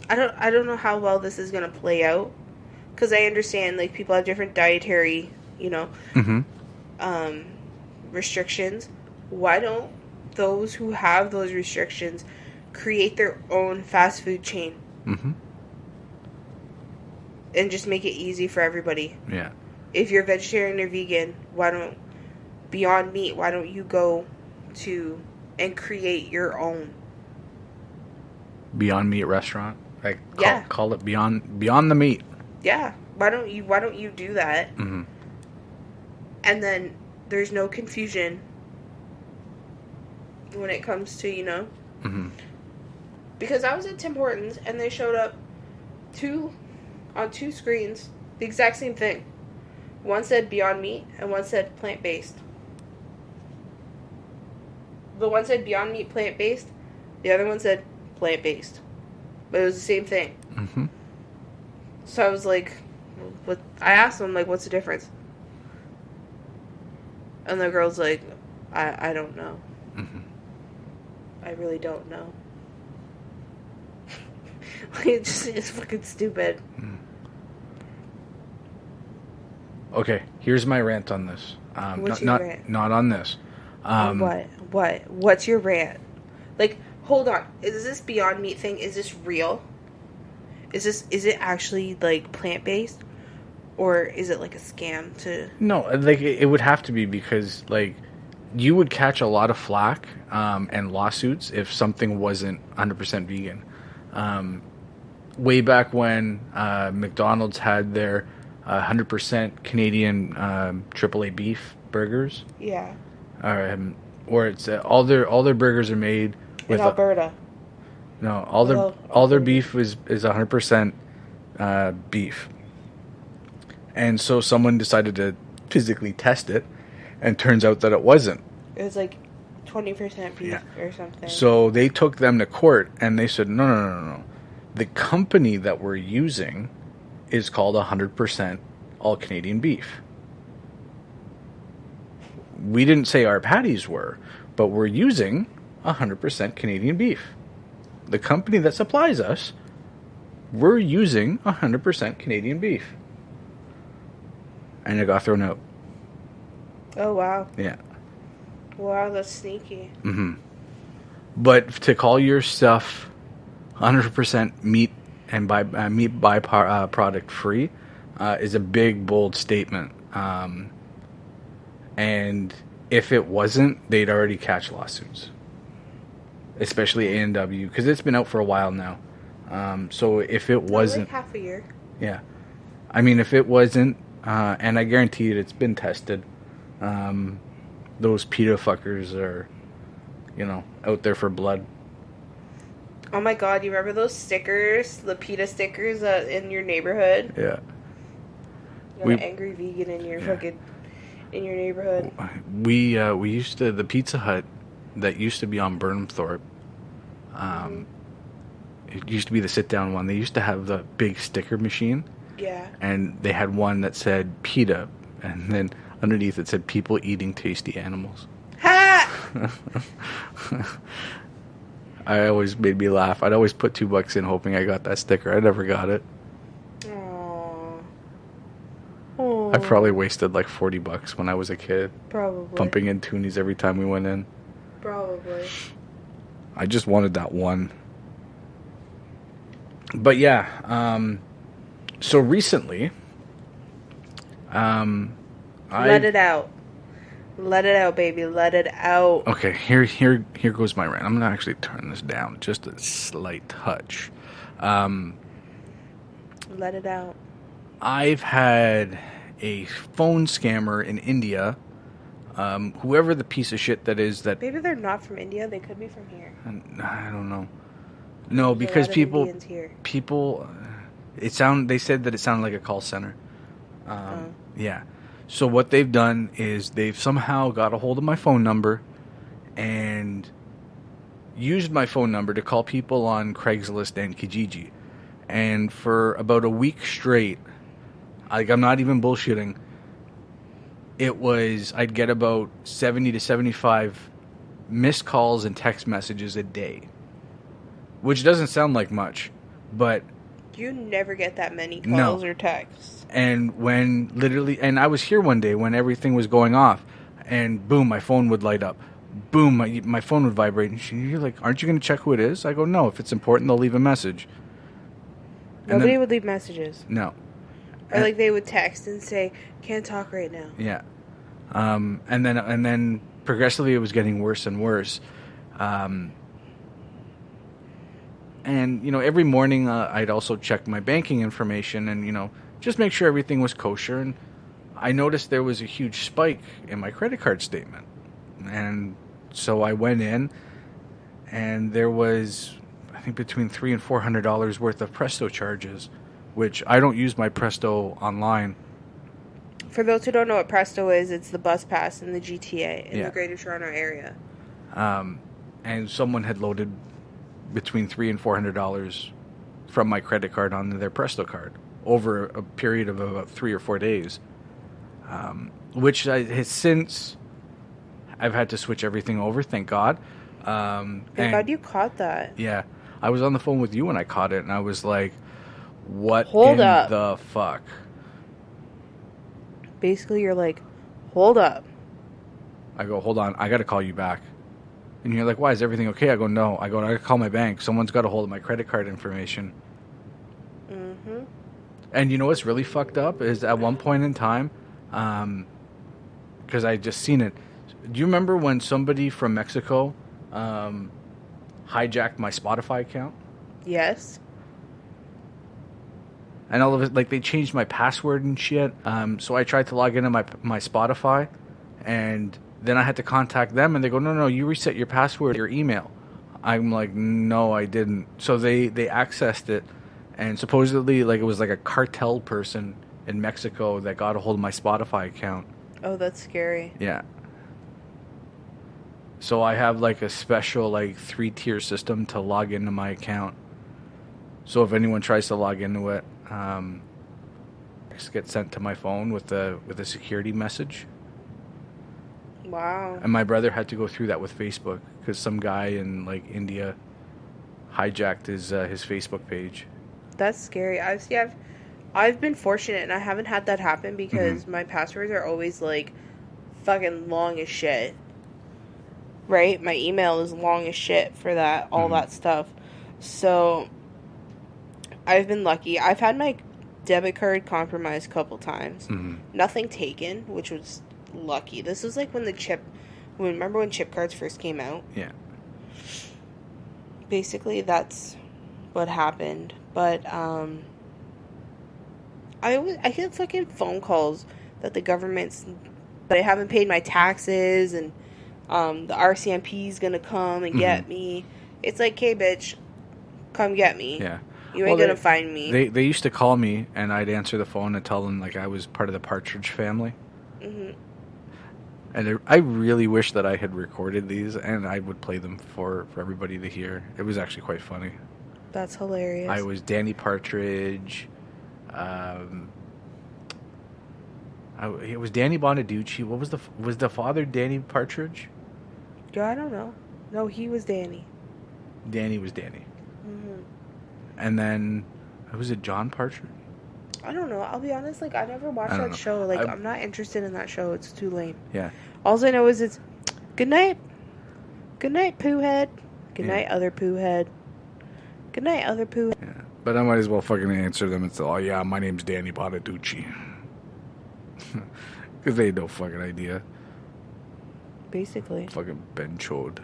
don't know how well this is gonna play out, because I understand like people have different dietary restrictions. Why don't those who have those restrictions create their own fast food chain. Mm-hmm. And just make it easy for everybody. Yeah. If you're vegetarian or vegan, why don't Beyond Meat, why don't you go to and create your own Beyond Meat restaurant? Like, yeah. Call it Beyond the Meat. Yeah. Why don't you do that? Mm-hmm. And then there's no confusion when it comes to, Mm-hmm. Because I was at Tim Hortons and they showed up on two screens, the exact same thing. One said Beyond Meat and one said plant-based. The one said Beyond Meat plant-based, the other one said plant-based. But it was the same thing. Mm-hmm. So I was like, I asked them, like, what's the difference? And the girl's like, I don't know. Mm-hmm. I really don't know. It's fucking stupid. Okay, here's my rant on this. What's your rant? Not on this. What? What's your rant? Like, hold on. Is this Beyond Meat thing, is this real? Is it actually, like, plant-based? Or is it, like, a scam to... No, like, it would have to be because, like, you would catch a lot of flack and lawsuits if something wasn't 100% vegan. Way back when McDonald's had their 100% Canadian AAA beef burgers. Yeah. Or it's all their burgers are made with in Alberta. No, all their beef is 100% beef. And so someone decided to physically test it, and turns out that it wasn't. It was like 20% beef or something. So they took them to court, and they said, no. The company that we're using is called 100% all Canadian beef. We didn't say our patties were, but we're using 100% Canadian beef. The company that supplies us, we're using 100% Canadian beef. And it got thrown out. Oh, wow. Yeah. Wow, that's sneaky. Mm-hmm. But to call your stuff 100% meat and meat byproduct free is a big, bold statement. And if it wasn't, they'd already catch lawsuits. Especially A&W, because it's been out for a while now. So if it wasn't... like half a year. Yeah. I mean, if it wasn't, and I guarantee it, it's been tested, those PETA fuckers are, out there for blood. Oh my god, you remember those stickers? The PETA stickers in your neighborhood? Yeah. An angry vegan in your fucking... in your neighborhood. We used to... The Pizza Hut that used to be on Burnhamthorpe, it used to be the sit-down one. They used to have the big sticker machine. Yeah. And they had one that said PETA, and then underneath it said people eating tasty animals. Ha! I always made me laugh. I'd always put $2 in hoping I got that sticker. I never got it. Aww. I probably wasted like $40 when I was a kid. Probably. Pumping in toonies every time we went in. Probably. I just wanted that one. But yeah, so recently, let it out. Let it out, baby. Let it out. Okay, here goes my rant. I'm gonna actually turn this down just a slight touch. Let it out. I've had a phone scammer in India. Whoever the piece of shit that is that... Maybe they're not from India. They could be from here. I don't know. No, because people... They said that it sounded like a call center. Yeah. So what they've done is they've somehow got a hold of my phone number and used my phone number to call people on Craigslist and Kijiji. And for about a week straight, I'm not even bullshitting, I'd get about 70 to 75 missed calls and text messages a day. Which doesn't sound like much, but... You never get that many calls or texts. And and I was here one day when everything was going off, and boom, my phone would light up. boom, my phone would vibrate. And you're like, aren't you going to check who it is? I go, no. If it's important, they'll leave a message. Nobody would leave messages. No. Or like they would text and say, "Can't talk right now." Yeah. And then progressively it was getting worse and worse. And every morning I'd also check my banking information and just make sure everything was kosher. And I noticed there was a huge spike in my credit card statement. And so I went in, and there was, I think, between $300 and $400 worth of Presto charges, which I don't use my Presto online. For those who don't know what Presto is, it's the bus pass in the GTA in the Greater Toronto area. And someone had loaded between $300 and $400 from my credit card onto their Presto card over a period of about 3 or 4 days, which has since I've had to switch everything over. Thank God. Thank God you caught that. Yeah, I was on the phone with you when I caught it, and I was like, "What the fuck?" Basically, you're like, "Hold up." I go, "Hold on, I got to call you back." And you're like, "Why, is everything okay?" I go, "No." I go, "I got to call my bank. Someone's got a hold of my credit card information." Mm-hmm. And you know what's really fucked up is at one point in time, because I just seen it. Do you remember when somebody from Mexico hijacked my Spotify account? Yes. And all of it, like, they changed my password and shit. So I tried to log into my Spotify, and then I had to contact them, and they go, no, you reset your password, your email. I'm like, no, I didn't. So they accessed it, and supposedly, like, it was like a cartel person in Mexico that got a hold of my Spotify account. Oh, that's scary. Yeah. So I have, like, a special, like, 3-tier system to log into my account. So if anyone tries to log into it, just get sent to my phone with a security message. Wow. And my brother had to go through that with Facebook because some guy in, like, India hijacked his Facebook page. That's scary. I've been fortunate and I haven't had that happen because my passwords are always like fucking long as shit. Right? My email is long as shit for that, all that stuff. So I've been lucky. I've had my debit card compromised a couple times. Nothing taken, which was lucky. This was like when remember when chip cards first came out? Yeah. Basically, that's what happened. But I get fucking phone calls that the government's that I haven't paid my taxes and the RCMP is gonna come and get me. It's like, hey, bitch, come get me. Yeah. You ain't gonna find me. They used to call me, and I'd answer the phone and tell them, like, I was part of the Partridge Family. And I really wish that I had recorded these, and I would play them for everybody to hear. It was actually quite funny. That's hilarious. I was Danny Partridge. It was Danny Bonaducci. What was the father Danny Partridge? Yeah, I don't know. No, he was Danny. Danny was Danny. And then, was it John Partridge? I don't know. I'll be honest. Like, I never watched that show. Like, I'm not interested in that show. It's too lame. Yeah. All I know is it's good night. Good night, poo head. Good night, other poo head. Good night, other poo head. Yeah. But I might as well fucking answer them and say, oh, yeah, my name's Danny Bonaducci. Because they had no fucking idea. Basically. Fucking Ben Chode.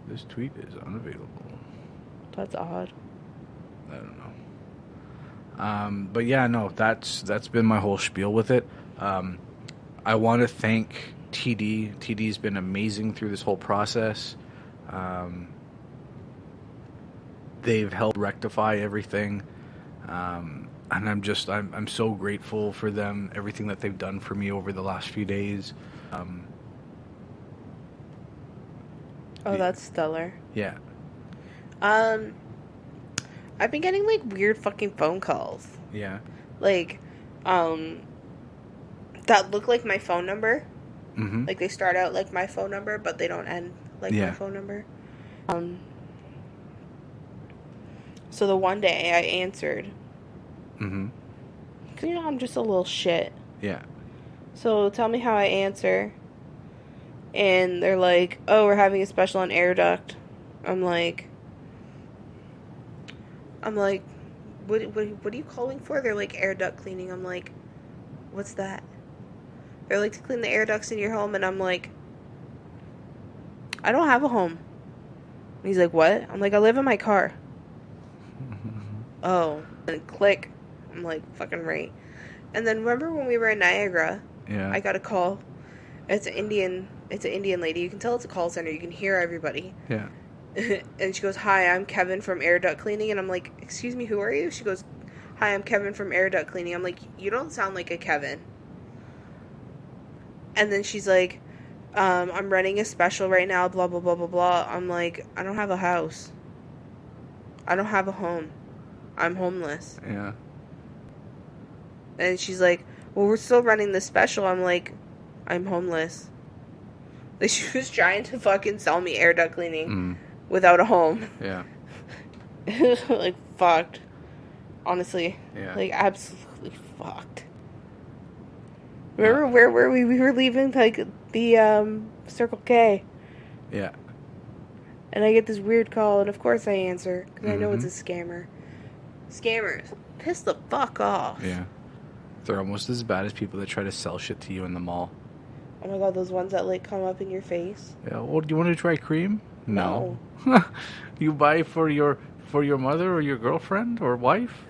This tweet is unavailable. That's odd. I don't know. But yeah, no, that's been my whole spiel with it. I want to thank TD. TD's been amazing through this whole process. They've helped rectify everything. And I'm so grateful for them, everything that they've done for me over the last few days. That's stellar. Yeah. I've been getting, like, weird fucking phone calls. Yeah. Like, that look like my phone number. Like, they start out like my phone number, but they don't end like my phone number. So the one day I answered. Because, I'm just a little shit. Yeah. So tell me how I answer. And they're like, oh, we're having a special on air duct. I'm like, what are you calling for? They're like, air duct cleaning. I'm like, what's that? They're like, to clean the air ducts in your home. And I'm like, I don't have a home. And he's like, what? I'm like, I live in my car. Oh. And click. I'm like, fucking right. And then remember when we were in Niagara? Yeah. I got a call. It's an Indian lady. You can tell it's a call center. You can hear everybody. Yeah. And she goes, hi, I'm Kevin from Air Duct Cleaning. And I'm like, excuse me, who are you? She goes, hi, I'm Kevin from Air Duct Cleaning. I'm like, you don't sound like a Kevin. And then she's like, I'm running a special right now, blah, blah, blah, blah, blah. I'm like, I don't have a house. I don't have a home. I'm homeless. Yeah. And she's like, well, we're still running the special. I'm like, I'm homeless. Like, she was trying to fucking sell me air duct cleaning without a home. Yeah. Like, fucked. Honestly. Yeah. Like, absolutely fucked. Remember where were we? We were leaving, like, the Circle K. Yeah. And I get this weird call, and of course I answer, because I know it's a scammer. Scammers. Piss the fuck off. Yeah. They're almost as bad as people that try to sell shit to you in the mall. Oh my god, those ones that, like, come up in your face. Yeah. Well, do you want to try cream? No. You buy for your mother or your girlfriend or wife?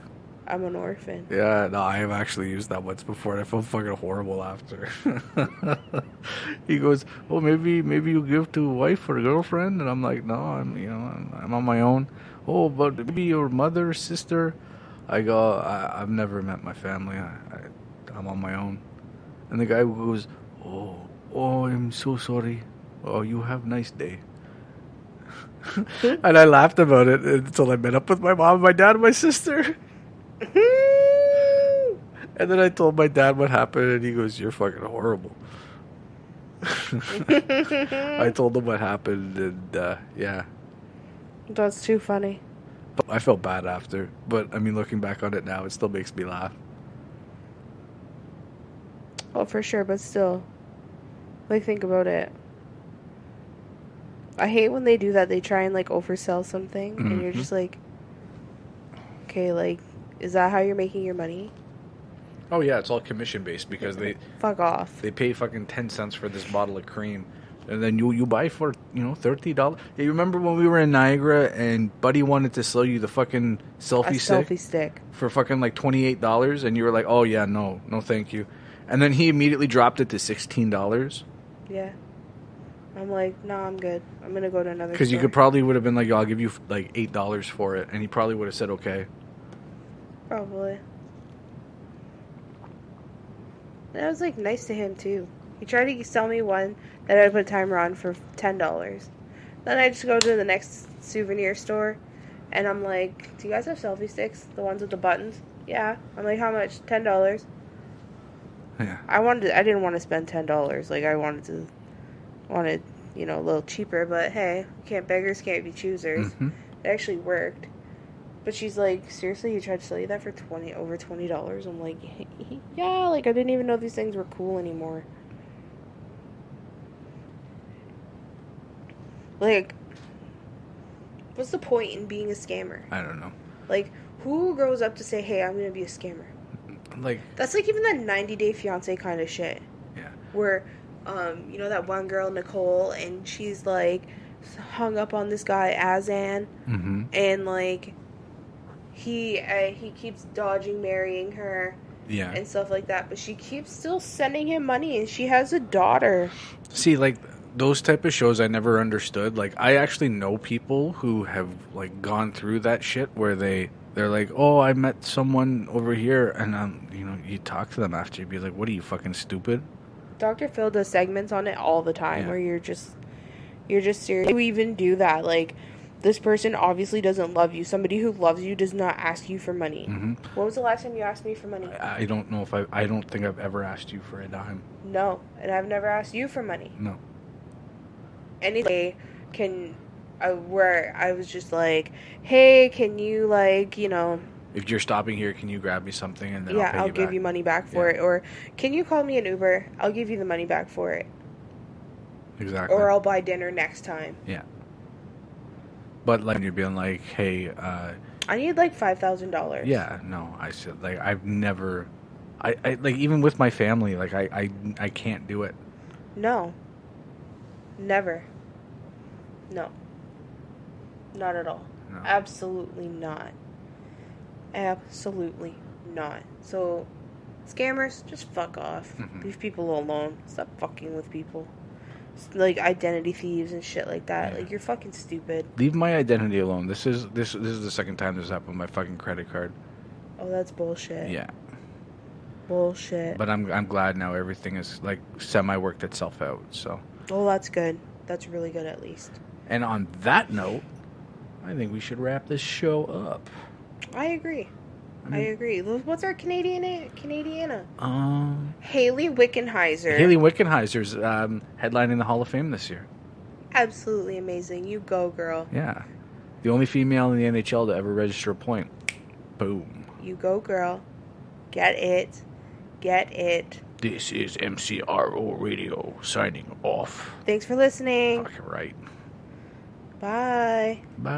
I'm an orphan. Yeah, no, I have actually used that once before, and I felt fucking horrible after. He goes, "Oh, maybe you give to a wife or a girlfriend," and I'm like, "No, I'm on my own." "Oh, but maybe your mother, sister." I go, I've never met my family. I'm on my own. And the guy goes, "Oh, I'm so sorry. Oh, you have a nice day." And I laughed about it until I met up with my mom, my dad, and my sister. And then I told my dad what happened, and he goes, "You're fucking horrible." I told him what happened, and yeah. That's too funny. I felt bad after, but I mean, looking back on it now, it still makes me laugh. Oh, for sure, but still. Like, think about it. I hate when they do that. They try and, like, oversell something, and you're just like, okay, like, is that how you're making your money? Oh yeah, it's all commission based because they fuck off. They pay fucking 10 cents for this bottle of cream, and then you buy for $30. Hey, you remember when we were in Niagara and Buddy wanted to sell you the fucking selfie stick for fucking like $28, and you were like, "Oh yeah, no, thank you," and then he immediately dropped it to $16. Yeah. I'm like, no, I'm good. I'm gonna go to another. Because you would have been like, "I'll give you like $8 for it," and he probably would have said okay. Probably. That was, like, nice to him, too. He tried to sell me one that I put a timer on for $10. Then I just go to the next souvenir store, and I'm like, do you guys have selfie sticks? The ones with the buttons? Yeah. I'm like, how much? $10. Yeah. I didn't want to spend $10. Like, I wanted, a little cheaper, but hey, beggars can't be choosers. Mm-hmm. It actually worked. But she's like, seriously, you tried to sell you that for over $20? I'm like, yeah, like, I didn't even know these things were cool anymore. Like, what's the point in being a scammer? I don't know. Like, who grows up to say, hey, I'm gonna be a scammer? Like, that's like even that 90-Day Fiancé kind of shit. Yeah. Where, that one girl, Nicole, and she's like hung up on this guy, Azan, and like, he keeps dodging marrying her, and stuff like that, but she keeps still sending him money, and she has a daughter. See, like, those type of shows I never understood. Like, I actually know people who have, like, gone through that shit where they're like, "Oh, I met someone over here," and you talk to them after, you'd be like, "What are you, fucking stupid?" Dr. Phil does segments on it all the time where you're just serious. We even do that, like, this person obviously doesn't love you. Somebody who loves you does not ask you for money. When was the last time you asked me for money? I don't know I don't think I've ever asked you for a dime. No, and I've never asked you for money. No. Any day where I was just like, hey, can you, like, if you're stopping here, can you grab me something and then I'll Yeah, pay I'll you give back? you money back for Yeah. it. Or can you call me an Uber? I'll give you the money back for it. Exactly. Or I'll buy dinner next time. Yeah. But like you're being like, hey, I need like $5,000. yeah, no, I said like I've never, I like even with my family, like I can't do it. No. Never. No. Not at all. No. Absolutely not. Absolutely not. So, scammers, just fuck off. Mhm. Leave people alone. Stop fucking with people. Like identity thieves and shit like that. Yeah. Like you're fucking stupid. Leave my identity alone. This is the second time this happened with my fucking credit card. Oh, that's bullshit. Yeah. Bullshit. But I'm glad now everything is like semi worked itself out. So. Oh, that's good. That's really good at least. And on that note, I think we should wrap this show up. I agree. I agree. What's our Canadiana? Haley Wickenheiser. Haley Wickenheiser's headlining the Hall of Fame this year. Absolutely amazing. You go, girl. Yeah. The only female in the NHL to ever register a point. Boom. You go, girl. Get it. Get it. This is M.C.R.O. Radio signing off. Thanks for listening. Fucking right. Bye. Bye.